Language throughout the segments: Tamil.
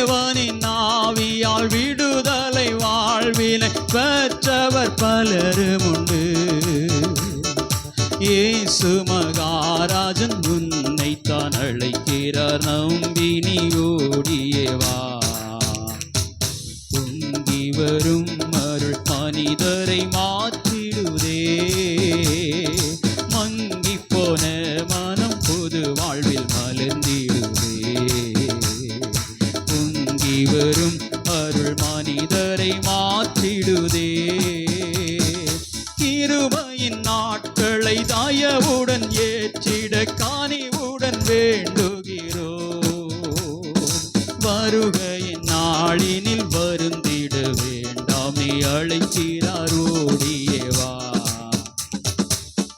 தேவனின் ஆவியால் விடுதலை வாழ்வினை பெற்றவர் பலரும் உண்டு. இயேசு மகாராஜன் உன்னை தான் அழைக்கிறார், நம்பி நீ ஓடியே வா. பொங்கி வரும் அருள் மனிதரை மாற்றிடுதே, மங்கி போன மனம் புது வாழ்வில் மலர்ந்திடுதே. பொங்கி வரும் அருள் மனிதரை மாற்றிடுதே. கிருபையின் நாட்களை தயவுடன் ஏற்றிட கனிவுடன் வேண்டுகிறோம். வருகையின் நாளினில் வருந்திட வேண்டாமே, அழைக்கிறார் ஓடியே வா.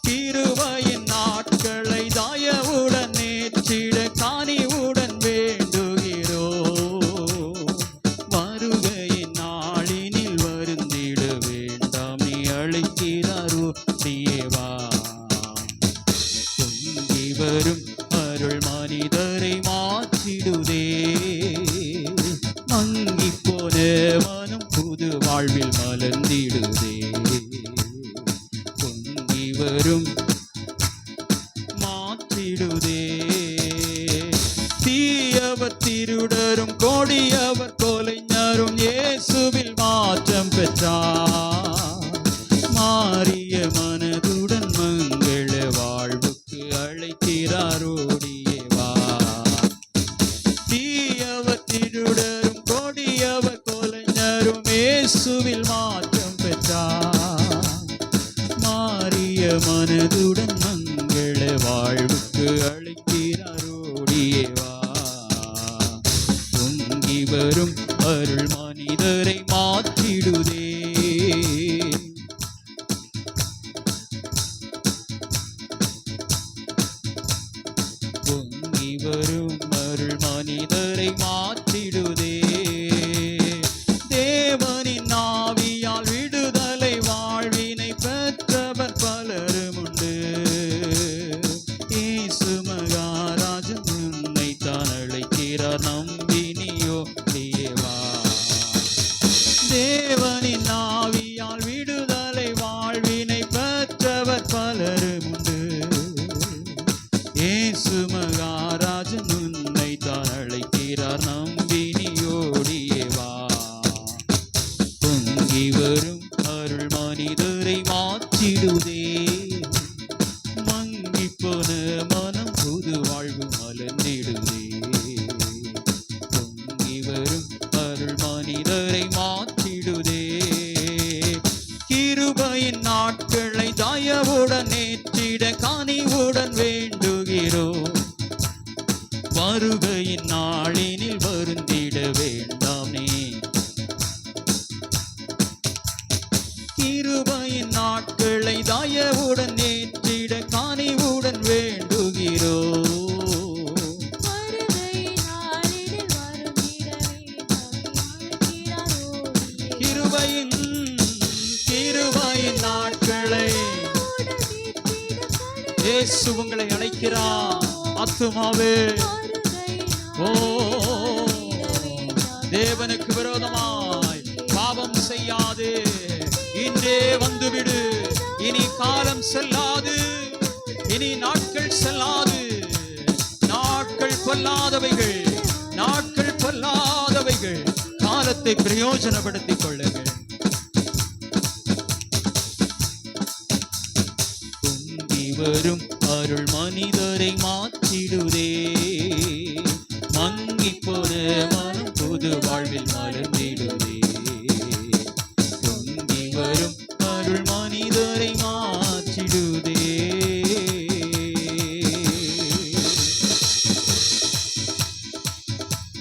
கிருபையின் நாட்களை தயவுடன் ஏற்றிட கனிவுடன் வேண்டுகிறோம். வருகையின் நாளினில் வருந்திட வேண்டாமே, அழைக்கிறார் ஓடியே வா. பொங்கி வரும் அருள் மனிதரை மாற்றிடுதே, மங்கி போன மனம் புது வாழ்வில் மலர்ந்திடுதே. பொங்கி வரும் மாற்றிடுதே. தீயவர் திருடரும் கொடியவர் கொலைஞரும் இயேசுவில் மாற்றம் பெற்றார். மாறிய மனதுடன் மங்கள வாழ்வுக்கு அழைக்கிறார் ஓடியே வா. தீயவர் திருடரும் கொடியவர் கொலைஞரும் இயேசுவில் மாற்றம் பெற்றார். மாறிய மனதுடன் மங்கள வாழ்வுக்கு அழைக்கிறார் ஓடியே வா. பொங்கி வரும் அருள் மனிதரை மாற்றிடுதே. பொங்கி வரும் அருள் மனிதரை மாற்றிடுதே. தேவனின் ஆவியால் விடுதலை வாழ்வினை பெற்றவர் பலரும் உண்டு. இயேசு மகாராஜன் உன்னை தான் அழைக்கிறார், நம்பி நீயோடியே வா. தேவனின் ஆவியால் விடுதலை வாழ்வினை பெற்றவர் பலரும் உண்டு. இயேசு மகாராஜன் உன்னை தான் அழைக்கிறார், நம்பி நீயோடியே வா. பொங்கி வரும் அருள் மனிதரை மாற்றிடுதே, மங்கி போன மனம் புது வாழ்வு மலர்ந்திடுதே. பொங்கி வரும் அருள் மனிதரை மாற்றிடுதே. கிருபையின் நாட்களை தயவுடன் ஏற்றிட கனிவுடன் வேண்டுகிறோம். வருகையின் நாளினில் வருந்திட வேண்டாமே. கிருபையின் நாட்களை தயவுடன் ஏற்றிட கனிவுடன் வேண்டுகிறோம். கிருபையின் நாட்களை இயேசு உங்களை அழைக்கிறார். ஆத்துமாவே, ஓ தேவனுக்கு விரோதமாய் பாவம் செய்யாது, இன்றே வந்துவிடு. இனி காலம் செல்லாது, இனி நாட்கள் செல்லாது. நாட்கள் பொல்லாதவைகள், நாட்கள் பொல்லாதவைகள். காலத்தை பிரயோஜனப்படுத்திக் கொள்ளுங்கள். பொங்கி வரும் அருள் மனிதரை மாற்றிடுதே, மங்கி போன மனம் புது வாழ்வில் மலர்ந்திடுதே. பொங்கி வரும் அருள் மனிதரை மாற்றிடுதே.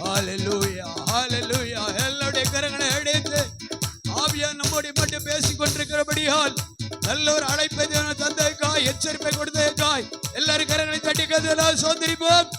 ஹல்லேலூயா, ஹல்லேலூயா. எல்லாருடைய கரங்களை அடித்து ஆவியானவர் நம்மோடு மட்டும் பேசிக் கொண்டிருக்கிறபடியால் நல்ல ஒரு அழைப்பை தந்தைக்காய், எச்சரிப்பை கொடுத்ததற்காய் எல்லாரும் கரங்களை தட்டி கதலாம் சோதரிப்போம்.